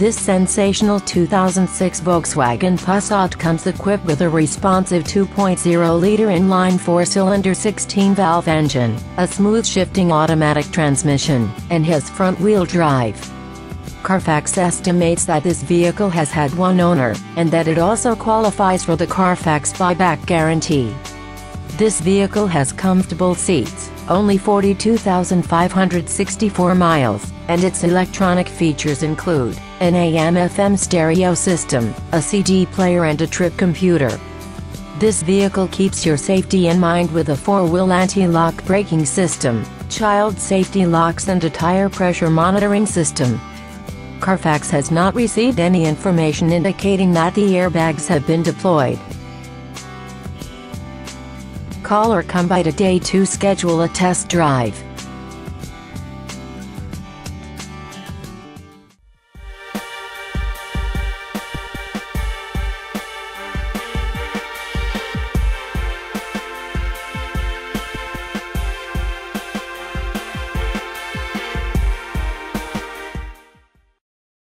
This sensational 2006 Volkswagen Passat comes equipped with a responsive 2.0-liter inline four-cylinder 16-valve engine, a smooth shifting automatic transmission, and has front-wheel drive. Carfax estimates that this vehicle has had one owner, and that it also qualifies for the Carfax buyback guarantee. This vehicle has comfortable seats, only 42,564 miles, and its electronic features include an AM/FM stereo system, a CD player and a trip computer. This vehicle keeps your safety in mind with a four-wheel anti-lock braking system, child safety locks and a tire pressure monitoring system. Carfax has not received any information indicating that the airbags have been deployed. Call or come by today to schedule a test drive.